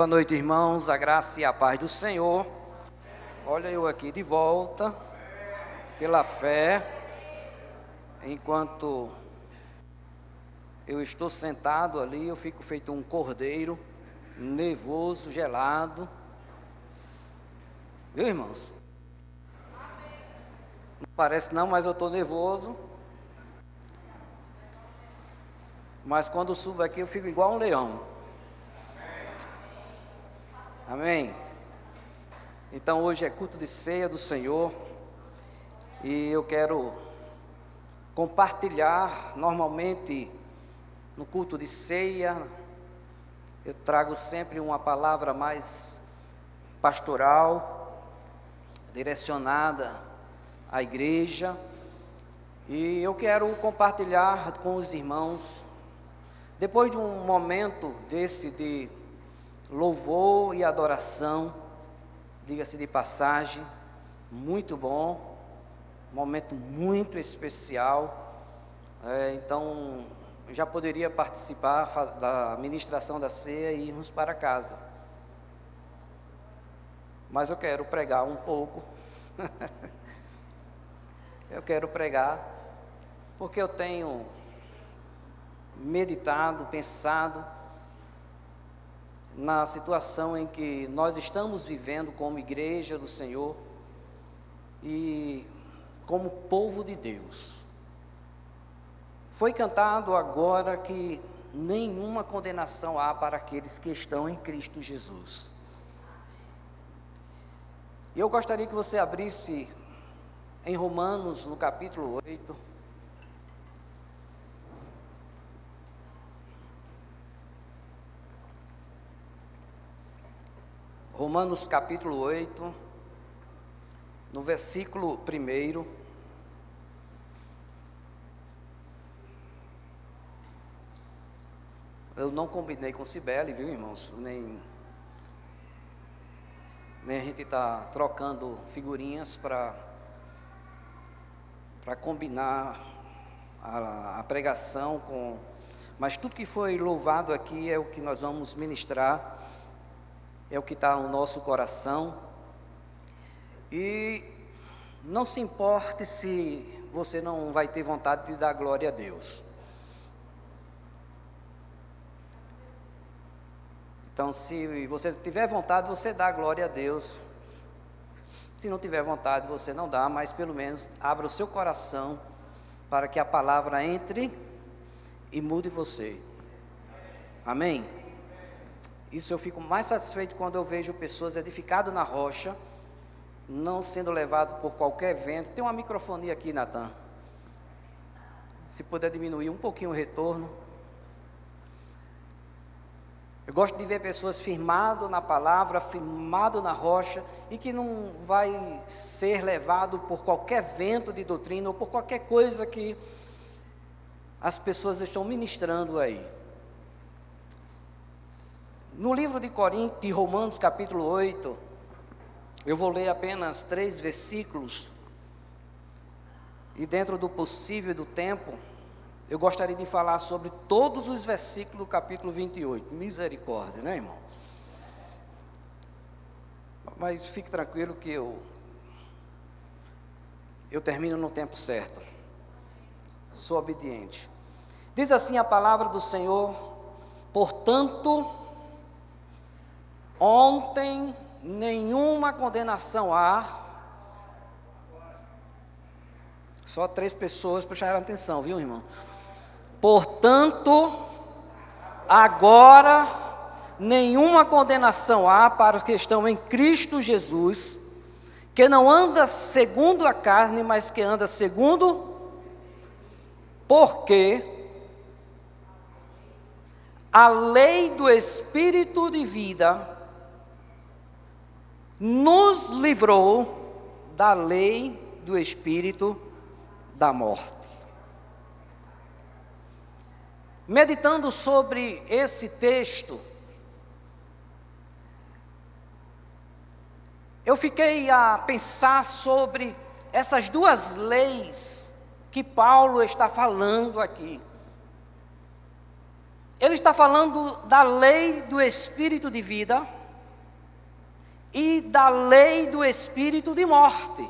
Boa noite, irmãos, a graça e a paz do Senhor. Olha eu aqui de volta, pela fé, enquanto eu estou sentado ali, eu fico feito um cordeiro, nervoso, gelado. Viu, irmãos? Não parece não, mas eu estou nervoso. Mas quando eu subo aqui, eu fico igual um leão. Amém? Então hoje é culto de ceia do Senhor e eu quero compartilhar. Normalmente no culto de ceia eu trago sempre uma palavra mais pastoral, direcionada à igreja, e eu quero compartilhar com os irmãos, depois de um momento desse de louvor e adoração, diga-se de passagem, muito bom, momento muito especial. Então, já poderia participar da ministração da ceia e irmos para casa. Mas eu quero pregar um pouco. Eu quero pregar, porque eu tenho meditado, pensado na situação em que nós estamos vivendo como igreja do Senhor e como povo de Deus. Foi cantado agora que nenhuma condenação há para aqueles que estão em Cristo Jesus. E eu gostaria que você abrisse em Romanos, no capítulo 8. Romanos capítulo 8, no versículo 1. Eu não combinei com Cibele, viu, irmãos? Nem a gente está trocando figurinhas para combinar a pregação com... Mas tudo que foi louvado aqui é o que nós vamos ministrar, é o que está no nosso coração. E não se importe se você não vai ter vontade de dar glória a Deus. Então, se você tiver vontade, você dá glória a Deus. Se não tiver vontade, você não dá, mas pelo menos abra o seu coração para que a palavra entre e mude você. Amém? Isso eu fico mais satisfeito quando eu vejo pessoas edificadas na rocha, não sendo levado por qualquer vento. Tem uma microfonia aqui, Natan. Se puder diminuir um pouquinho o retorno. Eu gosto de ver pessoas firmadas na palavra, firmadas na rocha, e que não vai ser levado por qualquer vento de doutrina ou por qualquer coisa que as pessoas estão ministrando aí. No livro de Romanos capítulo 8, eu vou ler apenas 3 versículos, e dentro do possível do tempo, eu gostaria de falar sobre todos os versículos do capítulo 28, misericórdia, né, irmão? Mas fique tranquilo que eu termino no tempo certo, sou obediente. Diz assim a palavra do Senhor: portanto, ontem nenhuma condenação há. Só 3 pessoas prestaram atenção, viu, irmão? Portanto, agora nenhuma condenação há para os que estão em Cristo Jesus, que não anda segundo a carne, mas que anda segundo, porque a lei do Espírito de vida nos livrou da lei do Espírito da morte. Meditando sobre esse texto, eu fiquei a pensar sobre essas 2 leis que Paulo está falando aqui. ele está falando da lei do Espírito de vida e da lei do Espírito de morte.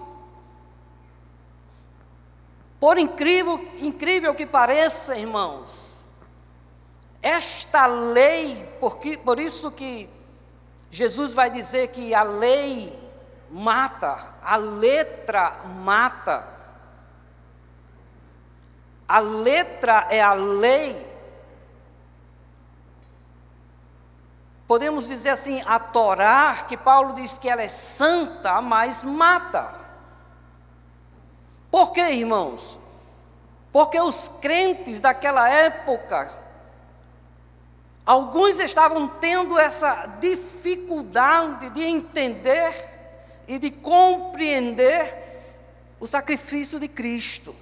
Por incrível que pareça, irmãos, esta lei, por isso que Jesus vai dizer que a lei mata, a letra mata. A letra é a lei. Podemos dizer assim, a Torá, que Paulo diz que ela é santa, mas mata. Por quê, irmãos? Porque os crentes daquela época, alguns estavam tendo essa dificuldade de entender e de compreender o sacrifício de Cristo.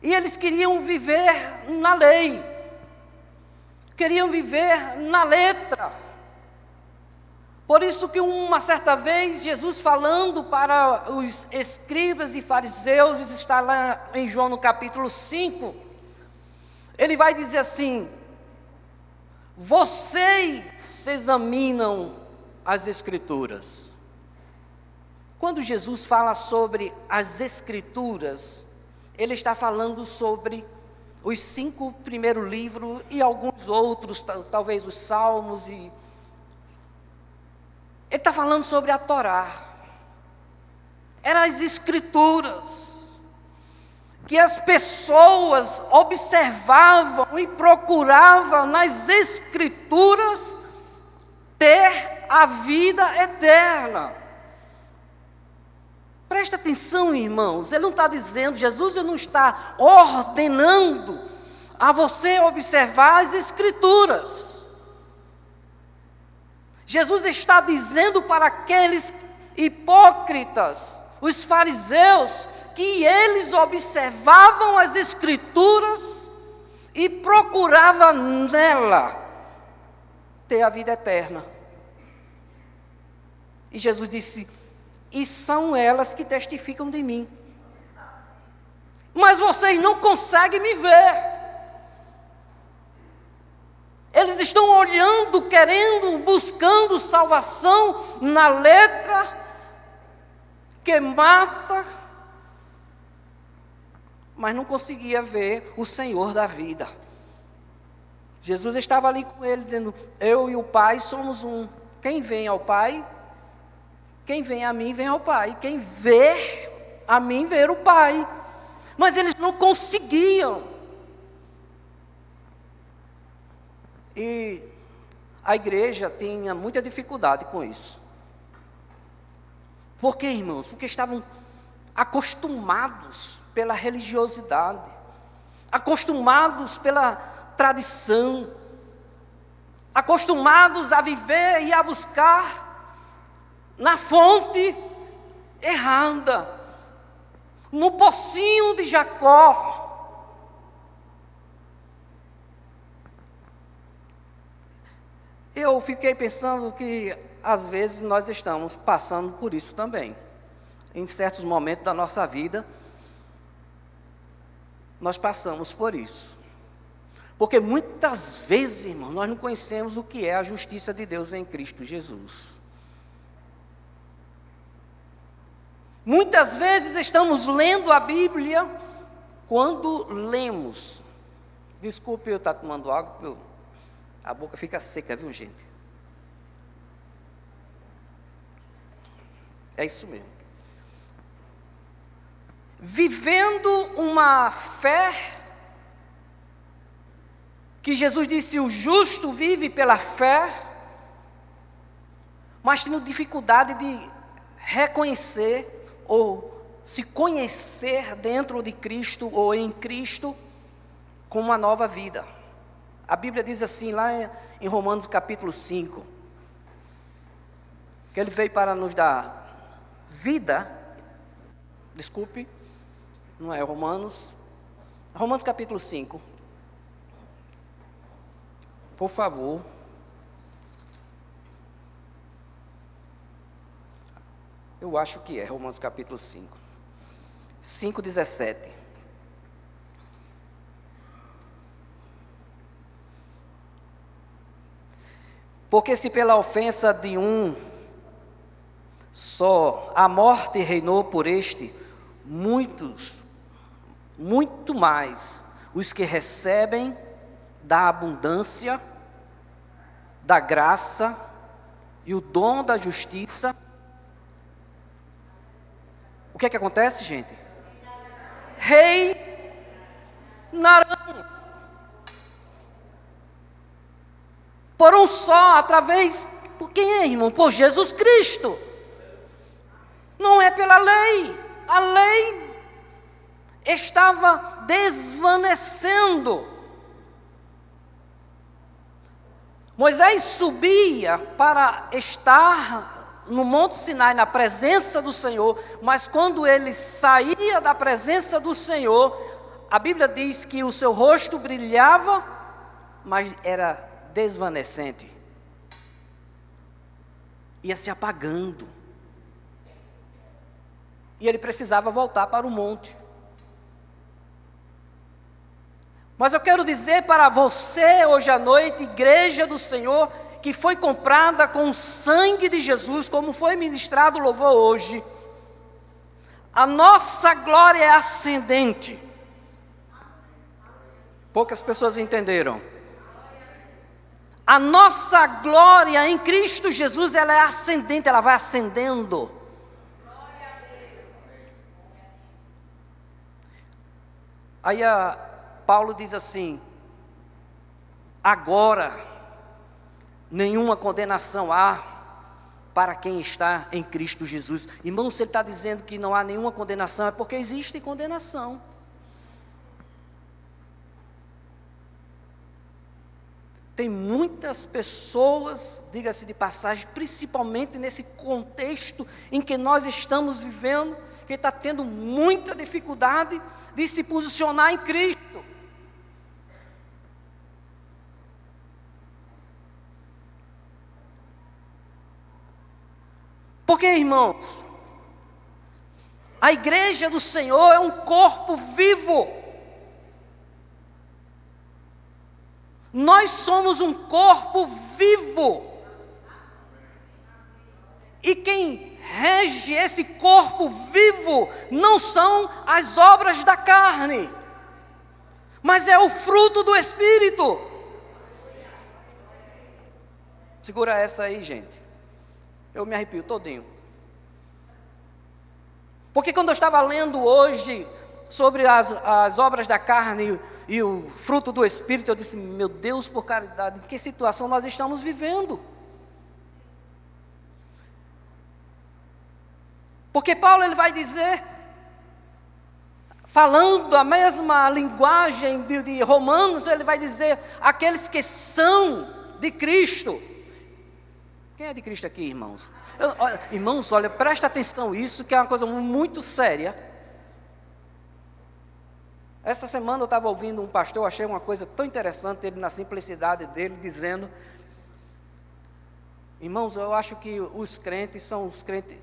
E eles queriam viver na lei, queriam viver na letra. Por isso que uma certa vez, Jesus falando para os escribas e fariseus, isso está lá em João no capítulo 5, ele vai dizer assim: vocês examinam as Escrituras. Quando Jesus fala sobre as Escrituras, ele está falando sobre os 5 primeiros livros e alguns outros, talvez os Salmos. Ele está falando sobre a Torá. Eram as Escrituras que as pessoas observavam e procuravam nas Escrituras ter a vida eterna. Presta atenção, irmãos, ele não está dizendo, Jesus não está ordenando a você observar as Escrituras. Jesus está dizendo para aqueles hipócritas, os fariseus, que eles observavam as Escrituras e procuravam nela ter a vida eterna. E Jesus disse: e são elas que testificam de mim. Mas vocês não conseguem me ver. Eles estão olhando, querendo, buscando salvação na letra que mata, mas não conseguia ver o Senhor da vida. Jesus estava ali com ele, dizendo: eu e o Pai somos um. Quem vem ao Pai, quem vem a mim, vem ao Pai. Quem vê a mim, vê o Pai. Mas eles não conseguiam. E a igreja tinha muita dificuldade com isso. Por quê, irmãos? Porque estavam acostumados pela religiosidade, acostumados pela tradição, acostumados a viver e a buscar na fonte errada, no pocinho de Jacó. Eu fiquei pensando que às vezes nós estamos passando por isso também. Em certos momentos da nossa vida, nós passamos por isso. Porque muitas vezes, irmão, nós não conhecemos o que é a justiça de Deus em Cristo Jesus. Muitas vezes estamos lendo a Bíblia, quando lemos, desculpe eu estar tomando água, a boca fica seca, viu, gente? É isso mesmo. Vivendo uma fé, que Jesus disse: o justo vive pela fé, mas tendo dificuldade de reconhecer ou se conhecer dentro de Cristo ou em Cristo com uma nova vida. A Bíblia diz assim, lá em Romanos capítulo 5, que Ele veio para nos dar vida, desculpe, não é Romanos capítulo 5, por favor. Eu acho que é Romanos capítulo 5, 5:17. Porque se pela ofensa de um só a morte reinou por este, muito mais os que recebem da abundância, da graça e o dom da justiça. O que é que acontece, gente? Reinarão por um só, através, por quem é, irmão? Por Jesus Cristo. Não é pela lei. A lei estava desvanecendo. Moisés subia para estar no Monte Sinai, na presença do Senhor, mas quando ele saía da presença do Senhor, a Bíblia diz que o seu rosto brilhava, mas era desvanecente, ia se apagando, e ele precisava voltar para o monte. Mas eu quero dizer para você hoje à noite, igreja do Senhor, que foi comprada com o sangue de Jesus, como foi ministrado o louvor hoje, a nossa glória é ascendente. Poucas pessoas entenderam. A nossa glória em Cristo Jesus, ela é ascendente, ela vai ascendendo. Aí Paulo diz assim: agora nenhuma condenação há para quem está em Cristo Jesus. Irmão, se ele está dizendo que não há nenhuma condenação, é porque existe condenação. Tem muitas pessoas, diga-se de passagem, principalmente nesse contexto em que nós estamos vivendo, que está tendo muita dificuldade de se posicionar em Cristo. Porque, irmãos, a igreja do Senhor é um corpo vivo. Nós somos um corpo vivo. E quem rege esse corpo vivo não são as obras da carne, mas é o fruto do Espírito. Segura essa aí, gente. Eu me arrepio todinho. Porque quando eu estava lendo hoje sobre as obras da carne e o fruto do Espírito, eu disse: meu Deus, por caridade, em que situação nós estamos vivendo? Porque Paulo ele vai dizer, falando a mesma linguagem de Romanos, ele vai dizer: aqueles que são de Cristo. Quem é de Cristo aqui, irmãos? Irmãos, olha, presta atenção, isso que é uma coisa muito séria. Essa semana eu estava ouvindo um pastor, achei uma coisa tão interessante, ele na simplicidade dele, dizendo: irmãos, eu acho que os crentes são os crentes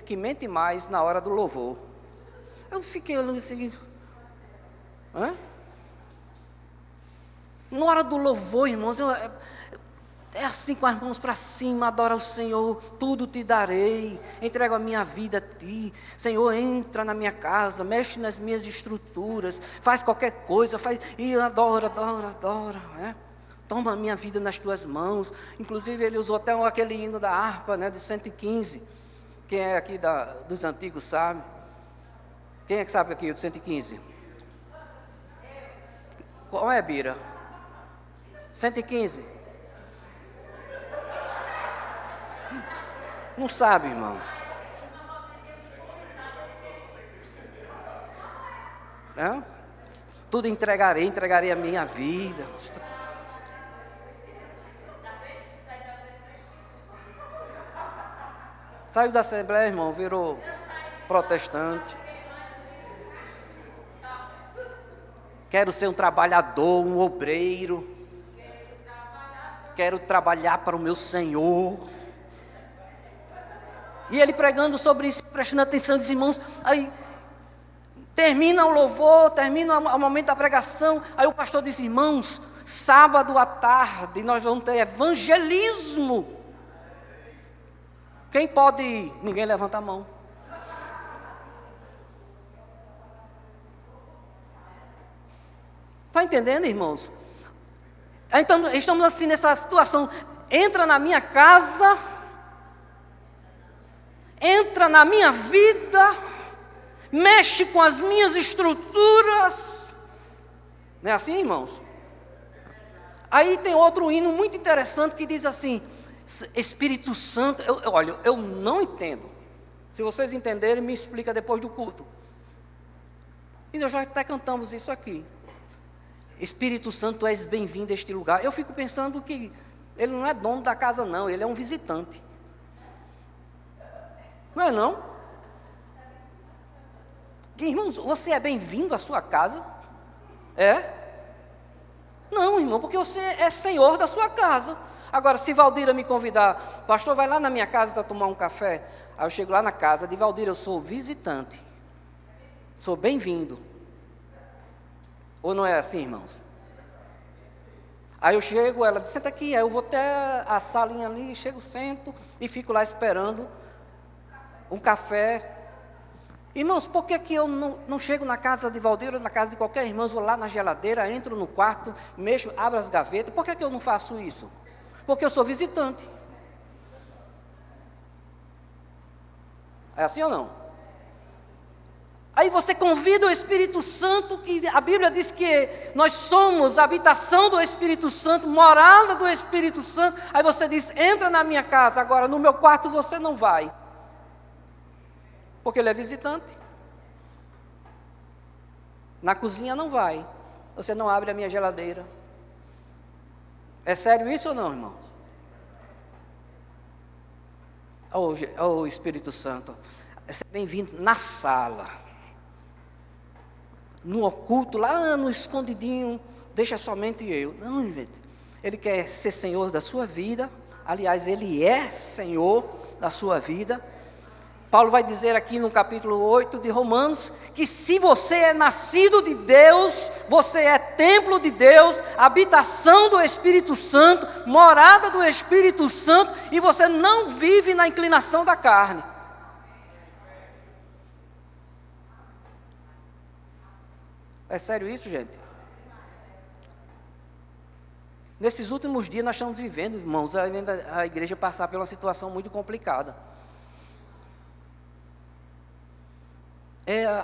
que mentem mais na hora do louvor. Eu fiquei olhando assim, na hora do louvor, irmãos, é assim, com as mãos para cima, adora o Senhor, tudo te darei, entrego a minha vida a ti. Senhor, entra na minha casa, mexe nas minhas estruturas, faz qualquer coisa, e adora, né? Toma a minha vida nas tuas mãos. Inclusive ele usou até aquele hino da harpa, né, de 115, quem é aqui dos antigos sabe? Quem é que sabe aqui o de 115? Qual é, Bira? 115? Não sabe, irmão. Tudo entregarei a minha vida. Saiu da Assembleia, irmão, virou protestante. Quero ser um trabalhador, um obreiro. Quero trabalhar para o meu Senhor. E ele pregando sobre isso, prestando atenção, diz: irmãos, aí termina o louvor, termina o momento da pregação, aí o pastor diz: irmãos, sábado à tarde nós vamos ter evangelismo. Quem pode ir? Ninguém levanta a mão. Está entendendo, irmãos? Então, estamos assim nessa situação. Entra na minha casa, entra na minha vida, mexe com as minhas estruturas. Não é assim, irmãos? Aí tem outro hino muito interessante que diz assim: Espírito Santo, olha, eu não entendo. Se vocês entenderem, me explica depois do culto. E nós já até cantamos isso aqui. Espírito Santo, tu és bem-vindo a este lugar. Eu fico pensando que ele não é dono da casa, não. Ele é um visitante. Não é não? Irmãos, você é bem-vindo à sua casa? É? Não, irmão, porque você é senhor da sua casa. Agora, se Valdira me convidar, pastor, vai lá na minha casa para tomar um café. Aí eu chego lá na casa de Valdira, eu sou visitante. Sou bem-vindo. Ou não é assim, irmãos? Aí eu chego, ela diz, senta aqui, aí eu vou até a salinha ali, chego, sento e fico lá esperando um café. Irmãos, por que eu não chego na casa de Valdeiro, na casa de qualquer irmão, vou lá na geladeira, entro no quarto, mexo, abro as gavetas? Por que eu não faço isso? Porque eu sou visitante. É assim ou não? Aí você convida o Espírito Santo, que a Bíblia diz que nós somos a habitação do Espírito Santo, morada do Espírito Santo. Aí você diz, entra na minha casa, agora no meu quarto você não vai. Porque ele é visitante. Na cozinha não vai. Você não abre a minha geladeira. É sério isso ou não, irmãos? Oh, Espírito Santo, você é bem-vindo na sala. No oculto, lá no escondidinho, deixa somente eu. Não, gente. Ele quer ser senhor da sua vida. Aliás, ele é senhor da sua vida. Paulo vai dizer aqui no capítulo 8 de Romanos, que se você é nascido de Deus, você é templo de Deus, habitação do Espírito Santo, morada do Espírito Santo, e você não vive na inclinação da carne. É sério isso, gente? Nesses últimos dias nós estamos vivendo, irmãos, a igreja passar por uma situação muito complicada.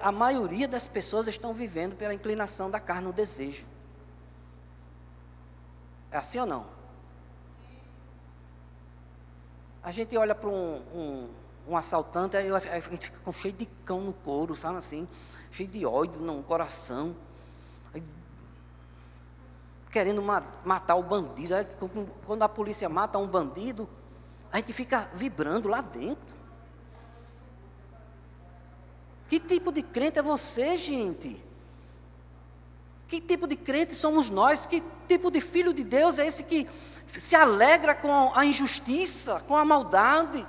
A maioria das pessoas estão vivendo pela inclinação da carne, o desejo. É assim ou não? A gente olha para um assaltante, aí a gente fica com cheio de cão no couro, sabe assim? Cheio de ódio no coração, aí, querendo matar o bandido. Aí, quando a polícia mata um bandido, a gente fica vibrando lá dentro. Que tipo de crente é você, gente? Que tipo de crente somos nós? Que tipo de filho de Deus é esse que se alegra com a injustiça, com a maldade?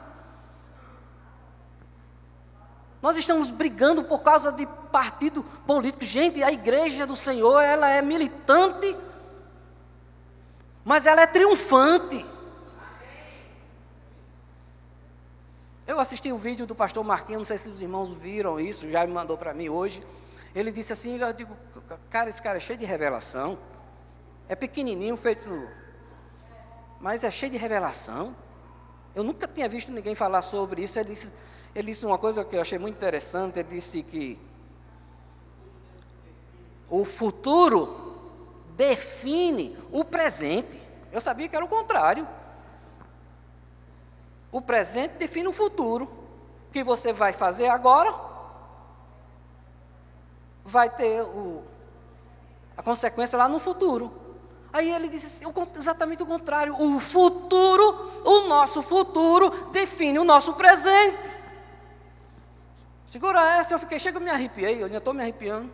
Nós estamos brigando por causa de partido político. Gente, a igreja do Senhor, ela é militante, mas ela é triunfante. Eu assisti o vídeo do pastor Marquinhos, não sei se os irmãos viram isso, já me mandou para mim hoje. Ele disse assim, eu digo, cara, esse cara é cheio de revelação. É pequenininho, mas é cheio de revelação. Eu nunca tinha visto ninguém falar sobre isso. Ele disse uma coisa que eu achei muito interessante. Ele disse que o futuro define o presente. Eu sabia que era o contrário. O presente define o futuro. O que você vai fazer agora vai ter a consequência lá no futuro. Aí ele disse exatamente o contrário. O futuro, o nosso futuro define o nosso presente. Segura essa, chega, eu me arrepiei, eu ainda estou me arrepiando.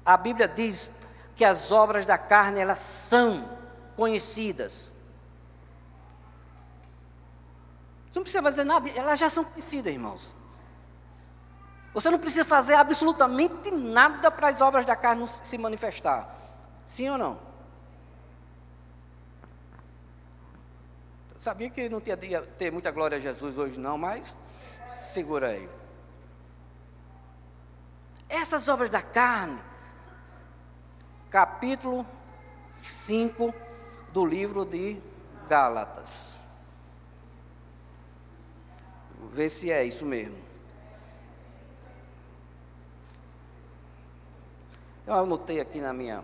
A Bíblia diz que as obras da carne, elas são conhecidas. Você não precisa dizer nada, elas já são conhecidas, irmãos. Você não precisa fazer absolutamente nada para as obras da carne se manifestar. Sim ou não? Eu sabia que não ia ter muita glória a Jesus hoje não, mas segura aí. Essas obras da carne, capítulo 5 do livro de Gálatas. Vê se é isso mesmo. Eu anotei aqui na minha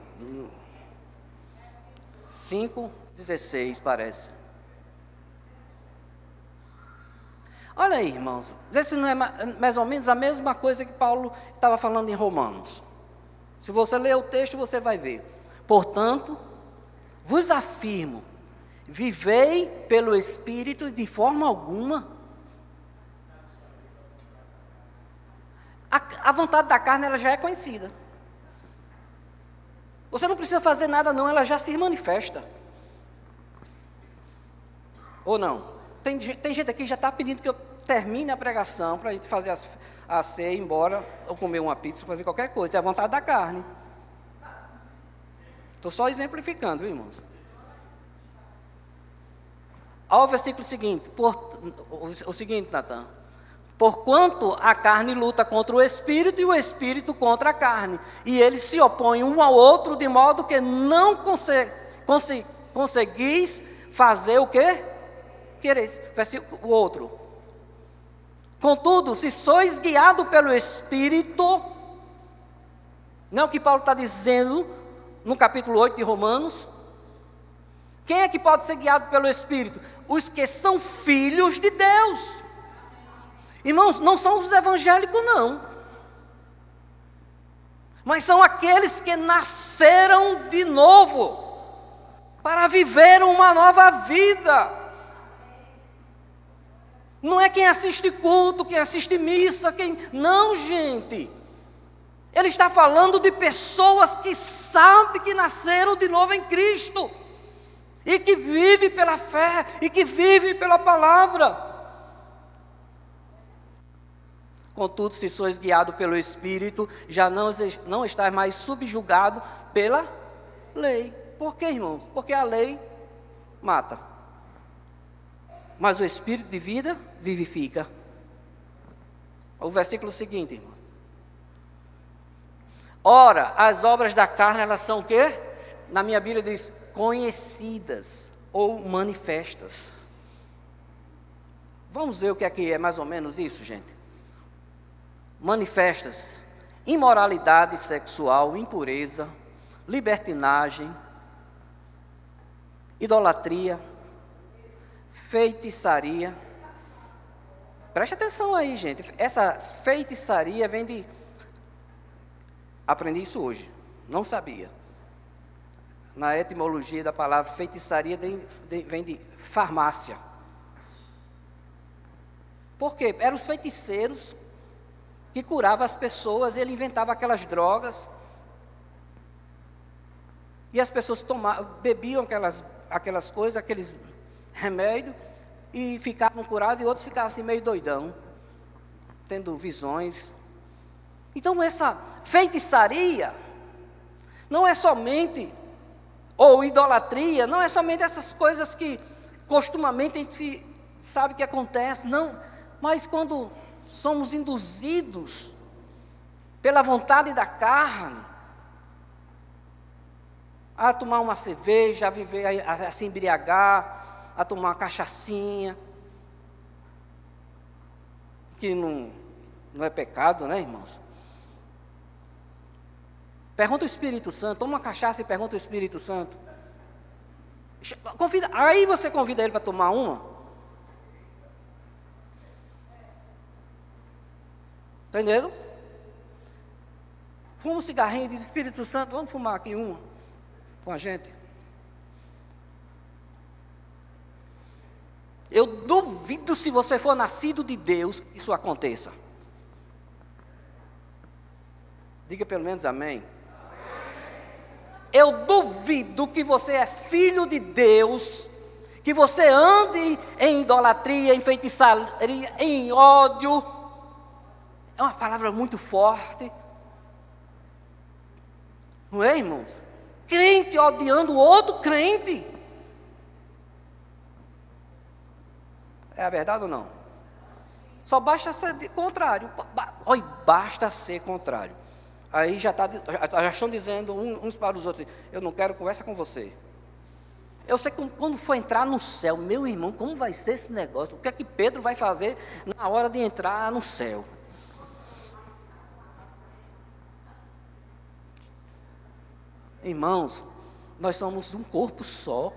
5:16 parece. Olha aí, irmãos, vê se não é mais ou menos a mesma coisa que Paulo estava falando em Romanos. Se você ler o texto, você vai ver. Portanto, vos afirmo, vivei pelo Espírito de forma alguma. A vontade da carne, ela já é conhecida. Você não precisa fazer nada não, ela já se manifesta. Ou não? Tem gente aqui que já está pedindo que eu termine a pregação para a gente fazer a ceia, ir embora, ou comer uma pizza, fazer qualquer coisa. É a vontade da carne. Estou só exemplificando, viu, irmãos? Olha o versículo seguinte, o seguinte, Natan. Porquanto a carne luta contra o Espírito e o Espírito contra a carne, e eles se opõem um ao outro, de modo que não conseguis fazer o quê? Quereis. Versículo o outro. Contudo, se sois guiado pelo Espírito, não é o que Paulo está dizendo no capítulo 8 de Romanos? Quem é que pode ser guiado pelo Espírito? Os que são filhos de Deus. Irmãos, não são os evangélicos não, mas são aqueles que nasceram de novo, para viver uma nova vida. Não é quem assiste culto, quem assiste missa, não, gente. Ele está falando de pessoas que sabem que nasceram de novo em Cristo, e que vivem pela fé, e que vivem pela palavra. Contudo, se sois guiado pelo Espírito, já não estáis mais subjugado pela lei. Por quê, irmãos? Porque a lei mata, mas o Espírito de vida vivifica. O versículo seguinte, irmão. Ora, as obras da carne, elas são o quê? Na minha Bíblia diz, conhecidas ou manifestas. Vamos ver o que é mais ou menos isso, gente. Manifestas: imoralidade sexual, impureza, libertinagem, idolatria, feitiçaria. Preste atenção aí, gente. Essa feitiçaria vem de... Aprendi isso hoje, não sabia. Na etimologia da palavra feitiçaria vem de farmácia. Por quê? Eram os feiticeiros que curava as pessoas, ele inventava aquelas drogas, e as pessoas bebiam aquelas coisas, aqueles remédios, e ficavam curados, e outros ficavam assim meio doidão, tendo visões. Então essa feitiçaria não é somente, ou idolatria, não é somente essas coisas que costumamente a gente sabe que acontece, não, mas quando somos induzidos pela vontade da carne a tomar uma cerveja, a viver, a se embriagar, a tomar uma cachaçinha, que não é pecado, né, irmãos? Pergunta o Espírito Santo, toma uma cachaça e pergunta o Espírito Santo. Aí você convida ele para tomar uma. Entendeu? Fuma um cigarrinho e diz, Espírito Santo, vamos fumar aqui uma com a gente. Eu duvido, se você for nascido de Deus, que isso aconteça. Diga pelo menos amém. Eu duvido que você é filho de Deus, que você ande em idolatria, em feitiçaria, em ódio, É uma palavra muito forte. Não é, irmãos? Crente odiando o outro crente. É a verdade ou não? Só basta ser contrário. Olha, basta ser contrário. Aí já estão dizendo uns para os outros, eu não quero conversa com você. Eu sei que quando for entrar no céu, meu irmão, como vai ser esse negócio? O que é que Pedro vai fazer na hora de entrar no céu? Irmãos, nós somos um corpo só.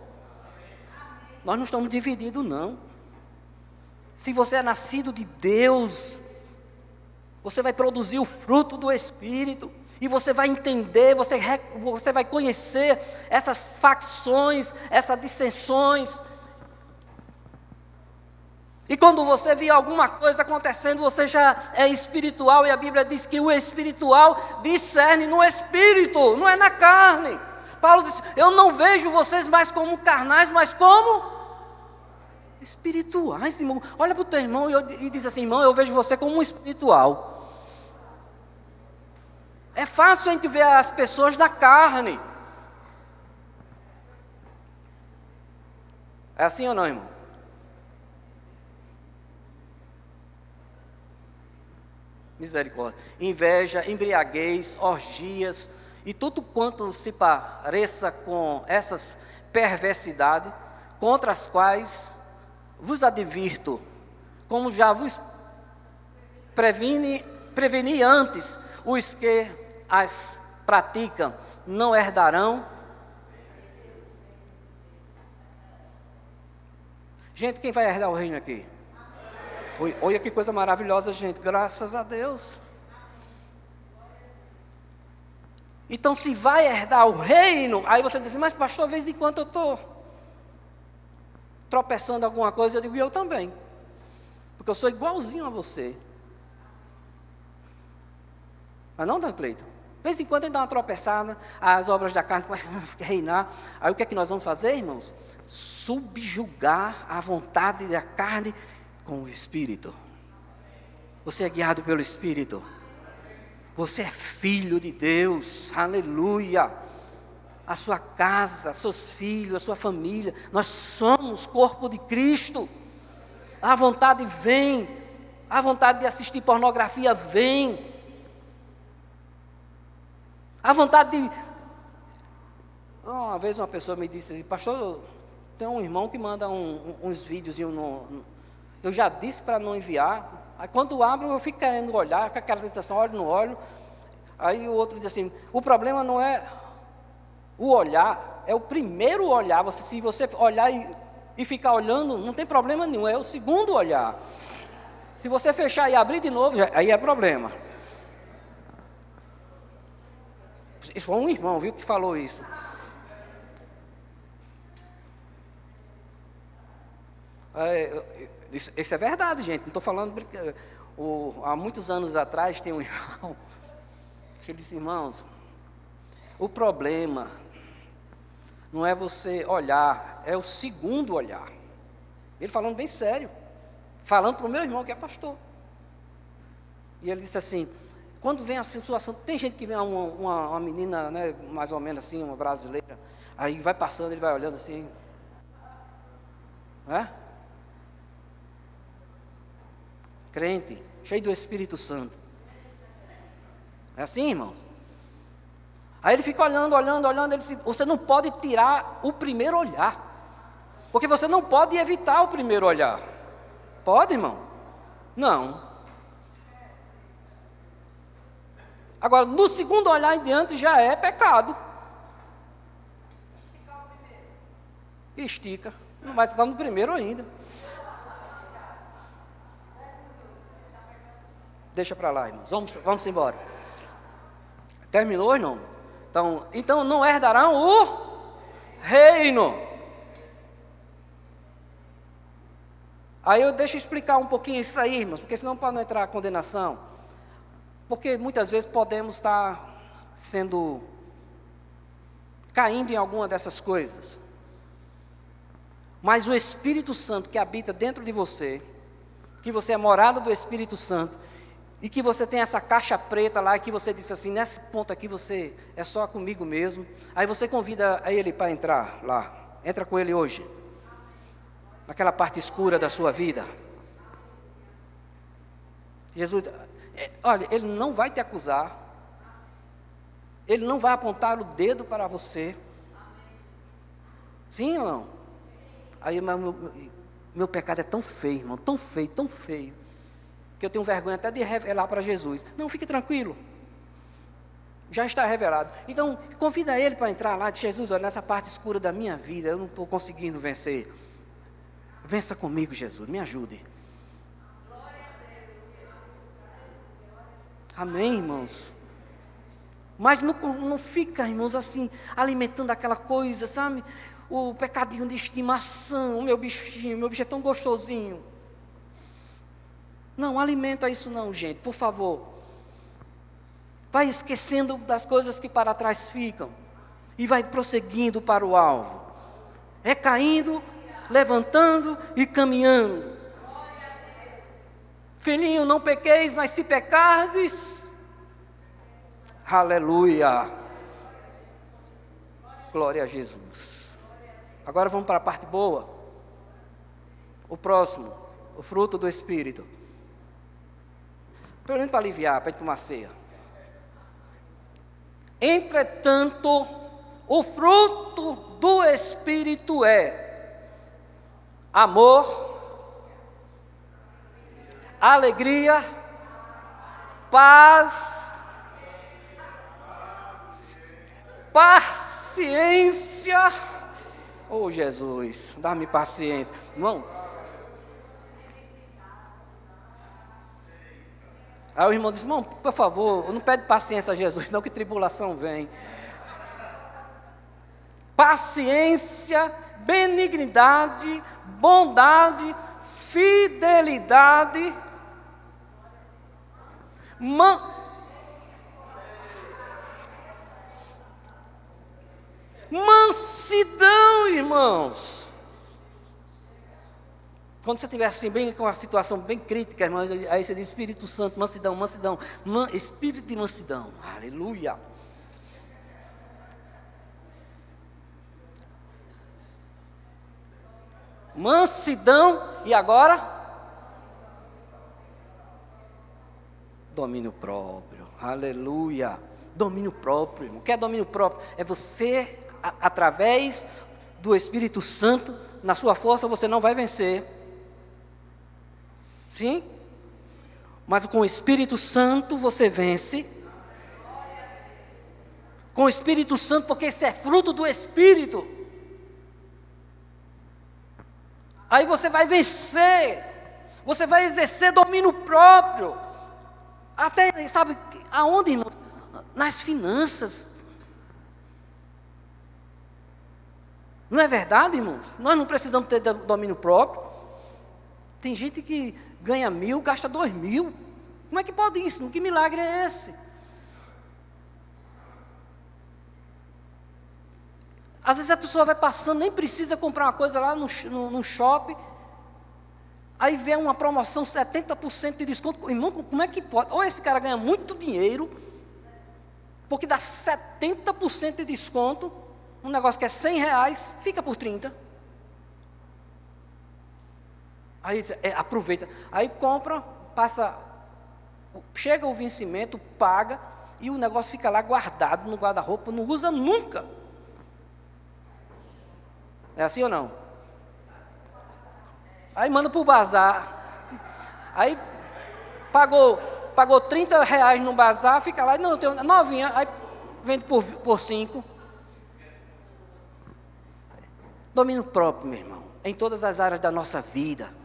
Nós não estamos divididos, não. Se você é nascido de Deus, você vai produzir o fruto do Espírito. E você vai entender, você vai conhecer essas facções, essas dissensões. E quando você vê alguma coisa acontecendo, você já é espiritual. E a Bíblia diz que o espiritual discerne no espírito, não é na carne. Paulo disse, eu não vejo vocês mais como carnais, mas como espirituais, irmão. Olha para o teu irmão e diz assim, irmão, eu vejo você como um espiritual. É fácil a gente ver as pessoas da carne. É assim ou não, irmão? Misericórdia. Inveja, embriaguez, orgias e tudo quanto se pareça com essas perversidades, contra as quais vos advirto, como já vos preveni antes, os que as praticam não herdarão. Gente, quem vai herdar o reino aqui? Olha que coisa maravilhosa, gente, graças a Deus. Então, se vai herdar o reino, aí você diz assim, mas pastor, de vez em quando eu estou tropeçando alguma coisa, eu digo, e eu também, porque eu sou igualzinho a você. Mas não, Dan Cleiton? De vez em quando ele dá uma tropeçada, as obras da carne começam a reinar. Aí o que é que nós vamos fazer, irmãos? Subjugar a vontade da carne com o Espírito. Você é guiado pelo Espírito. Você é filho de Deus. Aleluia. A sua casa, seus filhos, a sua família. Nós somos corpo de Cristo. A vontade vem. A vontade de assistir pornografia vem. A vontade de... Uma vez uma pessoa me disse assim, pastor, tem um irmão que manda uns vídeos eu já disse para não enviar. Aí quando abro eu fico querendo olhar, com aquela tentação, olho no olho. Aí o outro diz assim, o problema não é o olhar, é o primeiro olhar. Se você olhar e ficar olhando, não tem problema nenhum, é o segundo olhar. Se você fechar e abrir de novo, aí é problema. Isso foi um irmão, viu, que falou isso. Isso é verdade, gente. Não estou falando brincadeira. Há muitos anos atrás tem um irmão que disse, irmãos, o problema não é você olhar, é o segundo olhar. Ele falando bem sério, falando para o meu irmão que é pastor. E ele disse assim, quando vem a situação, tem gente que vê uma menina, né, mais ou menos assim, uma brasileira, aí vai passando, ele vai olhando assim, né? Crente, cheio do Espírito Santo. É assim, irmãos? Aí ele fica olhando, ele diz, você não pode tirar o primeiro olhar, porque você não pode evitar o primeiro olhar. Pode, irmão? Não. Agora, no segundo olhar em diante já é pecado. Esticar o primeiro. Estica. Não vai estar no primeiro ainda. Deixa para lá, irmãos. Vamos embora. Terminou, irmão? Então não herdarão o reino. Aí eu deixo explicar um pouquinho isso aí, irmãos, porque senão para não entrar a condenação. Porque muitas vezes podemos estar caindo em alguma dessas coisas. Mas o Espírito Santo que habita dentro de você, que você é morada do Espírito Santo, e que você tem essa caixa preta lá, que você disse assim, nesse ponto aqui você é só comigo mesmo, aí você convida ele para entrar lá, entra com ele hoje, naquela parte escura da sua vida. Jesus, olha, ele não vai te acusar, ele não vai apontar o dedo para você, sim ou não? Aí meu pecado é tão feio, irmão, tão feio, que eu tenho vergonha até de revelar para Jesus. Não, fique tranquilo, já está revelado. Então, convida ele para entrar lá, de Jesus, olha, nessa parte escura da minha vida, eu não estou conseguindo vencer. Vença comigo, Jesus, me ajude. Amém, irmãos? Mas não fica, irmãos, assim, alimentando aquela coisa, sabe? O pecadinho de estimação, o meu bicho é tão gostosinho. Não, alimenta isso não, gente, por favor. Vai esquecendo das coisas que para trás ficam. E vai prosseguindo para o alvo. Recaindo, levantando e caminhando. Filhinho, não pequeis, mas se pecardes, aleluia. Glória a Jesus. Agora vamos para a parte boa. O próximo, o fruto do Espírito. Pelo menos para aliviar, para a gente tomar ceia. Entretanto, o fruto do Espírito é amor, alegria, paz, paciência. Oh Jesus, dá-me paciência, irmão. Aí o irmão disse, irmão, por favor, não pede paciência a Jesus, não, que tribulação vem. Paciência, benignidade, bondade, fidelidade, mansidão, irmãos. Quando você estiver assim, bem com uma situação bem crítica, irmãos, aí você diz Espírito Santo, mansidão, espírito de mansidão, aleluia. Mansidão, e agora? Domínio próprio, aleluia. Domínio próprio, irmão. O que é domínio próprio? É você, através do Espírito Santo, na sua força você não vai vencer. Sim? Mas com o Espírito Santo você vence. Com o Espírito Santo, porque isso é fruto do Espírito. Aí você vai vencer. Você vai exercer domínio próprio. Até, sabe, aonde, irmão? Nas finanças. Não é verdade, irmãos? Nós não precisamos ter domínio próprio. Tem gente que ganha 1.000, gasta 2.000. Como é que pode isso? Que milagre é esse? Às vezes a pessoa vai passando, nem precisa comprar uma coisa lá no shopping. Aí vê uma promoção, 70% de desconto. Irmão, como é que pode? Ou esse cara ganha muito dinheiro, porque dá 70% de desconto. Um negócio que é R$100, fica por 30. Aí aproveita, aí compra, passa, chega o vencimento, paga, e o negócio fica lá guardado no guarda-roupa, não usa nunca. É assim ou não? Aí manda para o bazar, aí pagou R$30 no bazar, fica lá, não, tem novinha, aí vende por 5. Domínio próprio, meu irmão, em todas as áreas da nossa vida.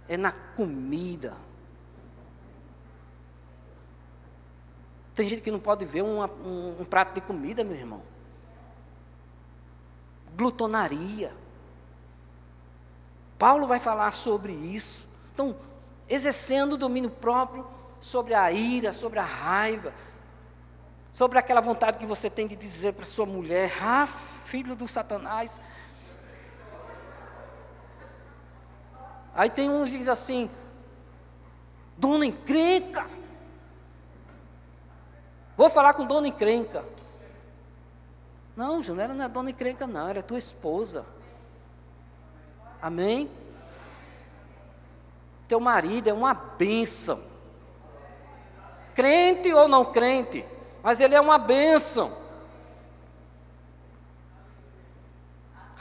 É na comida. Tem gente que não pode ver um prato de comida, meu irmão. Glutonaria. Paulo vai falar sobre isso. Então, exercendo o domínio próprio sobre a ira, sobre a raiva, sobre aquela vontade que você tem de dizer para sua mulher, filho do Satanás. Aí tem uns que dizem assim, Dona encrenca. Vou falar com dona encrenca. Não, Júnior, ela não é dona encrenca não, ela é tua esposa. Amém? Teu marido é uma bênção. Crente ou não crente, mas ele é uma bênção.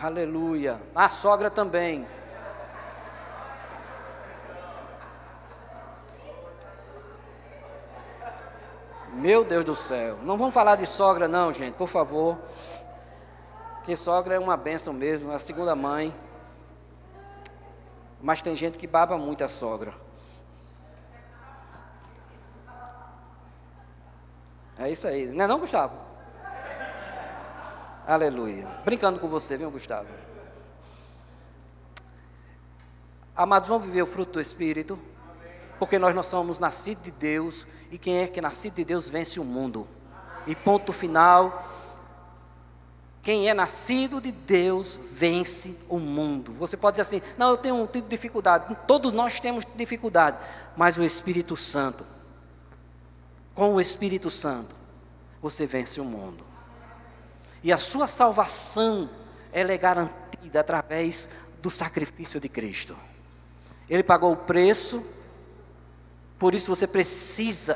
Aleluia. A sogra também. Meu Deus do céu. Não vamos falar de sogra não, gente, por favor. Porque sogra é uma bênção mesmo, é a segunda mãe. Mas tem gente que baba muito a sogra. É isso aí, não é não, Gustavo? Aleluia. Brincando com você, viu, Gustavo? Amados, vamos viver o fruto do Espírito, porque nós somos nascidos de Deus, e quem é que é nascido de Deus vence o mundo. E ponto final, quem é nascido de Deus vence o mundo. Você pode dizer assim, não, eu tenho dificuldade. Todos nós temos dificuldade, mas o Espírito Santo, com o Espírito Santo, você vence o mundo. E a sua salvação, ela é garantida através do sacrifício de Cristo. Ele pagou o preço, por isso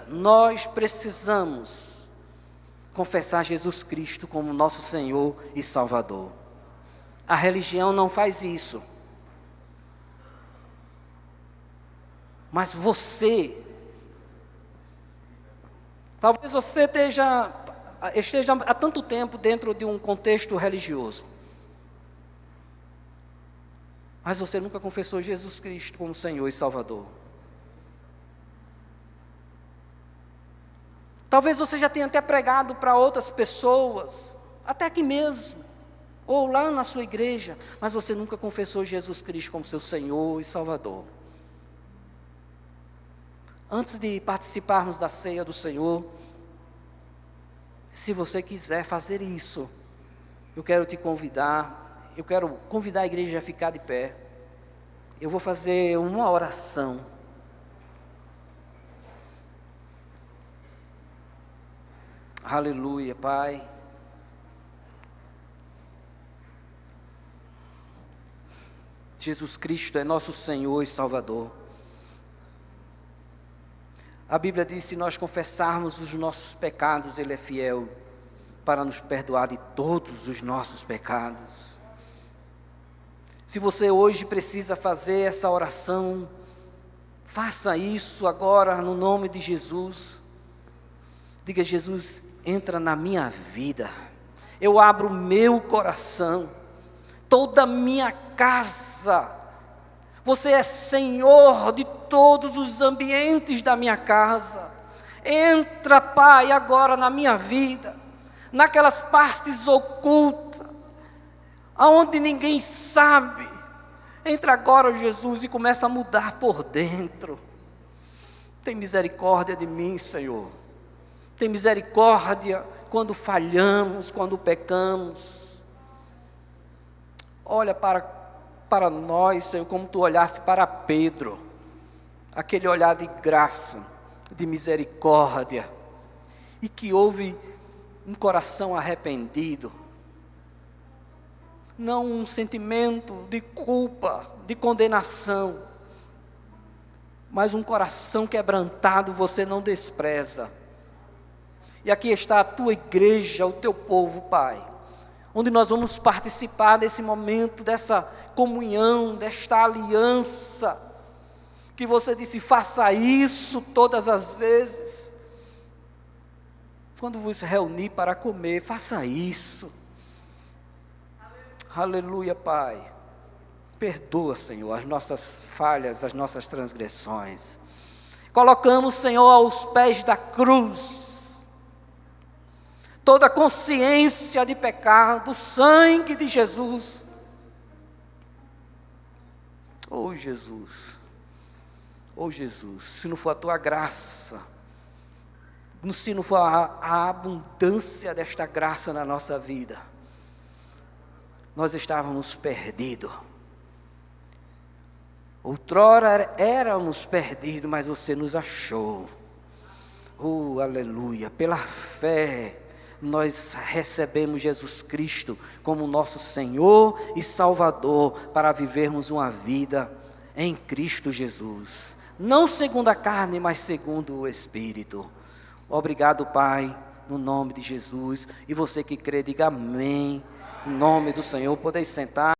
nós precisamos confessar Jesus Cristo como nosso Senhor e Salvador. A religião não faz isso. Mas talvez você esteja há tanto tempo dentro de um contexto religioso, mas você nunca confessou Jesus Cristo como Senhor e Salvador. Talvez você já tenha até pregado para outras pessoas, até aqui mesmo, ou lá na sua igreja, mas você nunca confessou Jesus Cristo como seu Senhor e Salvador. Antes de participarmos da ceia do Senhor, se você quiser fazer isso, eu quero convidar a igreja a ficar de pé. Eu vou fazer uma oração. Aleluia, Pai. Jesus Cristo é nosso Senhor e Salvador. A Bíblia diz, se nós confessarmos os nossos pecados, Ele é fiel para nos perdoar de todos os nossos pecados. Se você hoje precisa fazer essa oração, faça isso agora no nome de Jesus. Diga, Jesus, entra na minha vida. Eu abro o meu coração, toda a minha casa. Você é Senhor de todos os ambientes da minha casa. Entra, Pai, agora na minha vida, naquelas partes ocultas, aonde ninguém sabe. Entra agora, Jesus, e começa a mudar por dentro. Tem misericórdia de mim, Senhor. Tem misericórdia quando falhamos, quando pecamos. Olha para nós, Senhor, como Tu olhaste para Pedro, aquele olhar de graça, de misericórdia, e que houve um coração arrependido, não um sentimento de culpa, de condenação, mas um coração quebrantado você não despreza. E aqui está a Tua igreja, o Teu povo, Pai, onde nós vamos participar desse momento, dessa comunhão, desta aliança, que você disse, faça isso todas as vezes. Quando vos reunir para comer, faça isso. Aleluia, Pai. Perdoa, Senhor, as nossas falhas, as nossas transgressões. Colocamos, Senhor, aos pés da cruz toda a consciência de pecado, o sangue de Jesus. Oh Jesus, se não for a Tua graça, se não for a abundância desta graça na nossa vida, nós estávamos perdidos. Outrora éramos perdidos, mas você nos achou. Aleluia. Pela fé, nós recebemos Jesus Cristo como nosso Senhor e Salvador para vivermos uma vida em Cristo Jesus. Não segundo a carne, mas segundo o Espírito. Obrigado, Pai, no nome de Jesus. E você que crê, diga amém. Em nome do Senhor, podeis sentar.